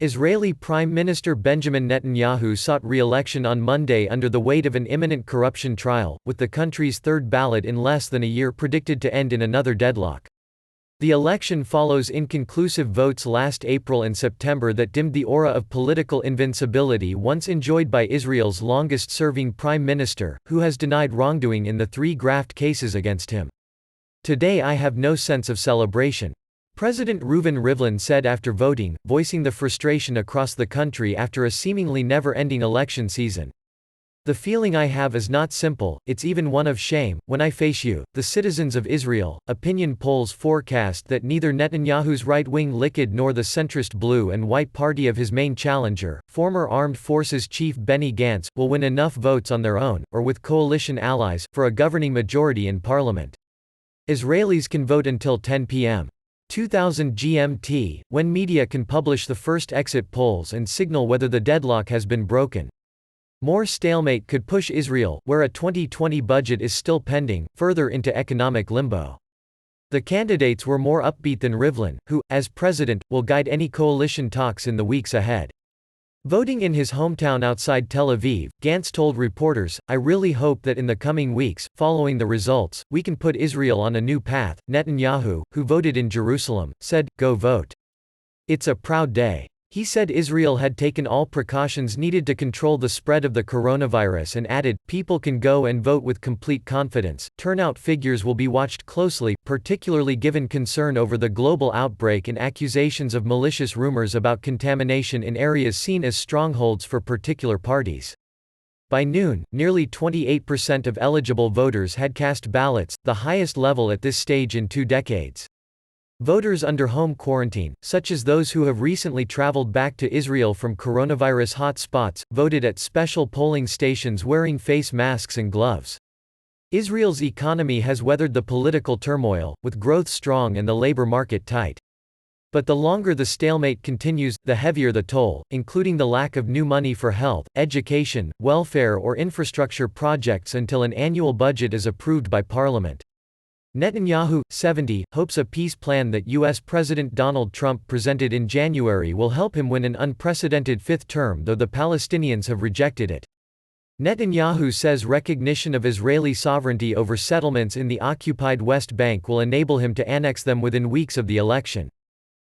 Israeli Prime Minister Benjamin Netanyahu sought re-election on Monday under the weight of an imminent corruption trial, with the country's third ballot in less than a year predicted to end in another deadlock. The election follows inconclusive votes last April and September that dimmed the aura of political invincibility once enjoyed by Israel's longest-serving prime minister, who has denied wrongdoing in the three graft cases against him. "Today I have no sense of celebration," President Reuven Rivlin said after voting, voicing the frustration across the country after a seemingly never-ending election season. "The feeling I have is not simple, it's even one of shame, when I face you, the citizens of Israel." Opinion polls forecast that neither Netanyahu's right-wing Likud nor the centrist Blue and White Party of his main challenger, former Armed Forces Chief Benny Gantz, will win enough votes on their own, or with coalition allies, for a governing majority in parliament. Israelis can vote until 10 p.m. 2000 GMT, when media can publish the first exit polls and signal whether the deadlock has been broken. More stalemate could push Israel, where a 2020 budget is still pending, further into economic limbo. The candidates were more upbeat than Rivlin, who, as president, will guide any coalition talks in the weeks ahead. Voting in his hometown outside Tel Aviv, Gantz told reporters, "I really hope that in the coming weeks, following the results, we can put Israel on a new path." Netanyahu, who voted in Jerusalem, said, "Go vote. It's a proud day." He said Israel had taken all precautions needed to control the spread of the coronavirus and added, "People can go and vote with complete confidence." Turnout figures will be watched closely, particularly given concern over the global outbreak and accusations of malicious rumors about contamination in areas seen as strongholds for particular parties. By noon, nearly 28% of eligible voters had cast ballots, the highest level at this stage in 2 decades. Voters under home quarantine, such as those who have recently traveled back to Israel from coronavirus hot spots, voted at special polling stations wearing face masks and gloves. Israel's economy has weathered the political turmoil, with growth strong and the labor market tight. But the longer the stalemate continues, the heavier the toll, including the lack of new money for health, education, welfare or infrastructure projects until an annual budget is approved by parliament. Netanyahu, 70, hopes a peace plan that U.S. President Donald Trump presented in January will help him win an unprecedented fifth term, though the Palestinians have rejected it. Netanyahu says recognition of Israeli sovereignty over settlements in the occupied West Bank will enable him to annex them within weeks of the election.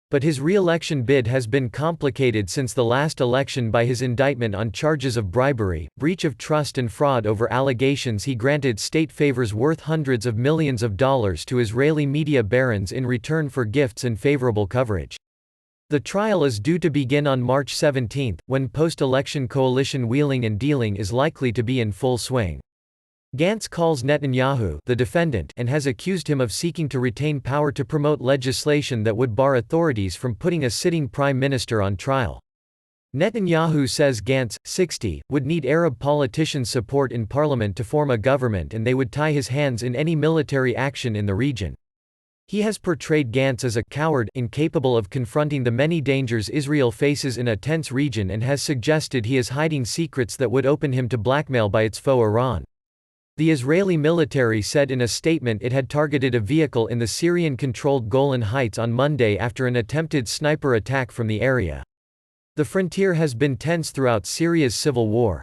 But his re-election bid has been complicated since the last election by his indictment on charges of bribery, breach of trust and fraud over allegations he granted state favors worth hundreds of millions of dollars to Israeli media barons in return for gifts and favorable coverage. The trial is due to begin on March 17, when post-election coalition wheeling and dealing is likely to be in full swing. Gantz calls Netanyahu the defendant and has accused him of seeking to retain power to promote legislation that would bar authorities from putting a sitting prime minister on trial. Netanyahu says Gantz, 60, would need Arab politicians' support in parliament to form a government and they would tie his hands in any military action in the region. He has portrayed Gantz as a coward incapable of confronting the many dangers Israel faces in a tense region and has suggested he is hiding secrets that would open him to blackmail by its foe Iran. The Israeli military said in a statement it had targeted a vehicle in the Syrian-controlled Golan Heights on Monday after an attempted sniper attack from the area. The frontier has been tense throughout Syria's civil war.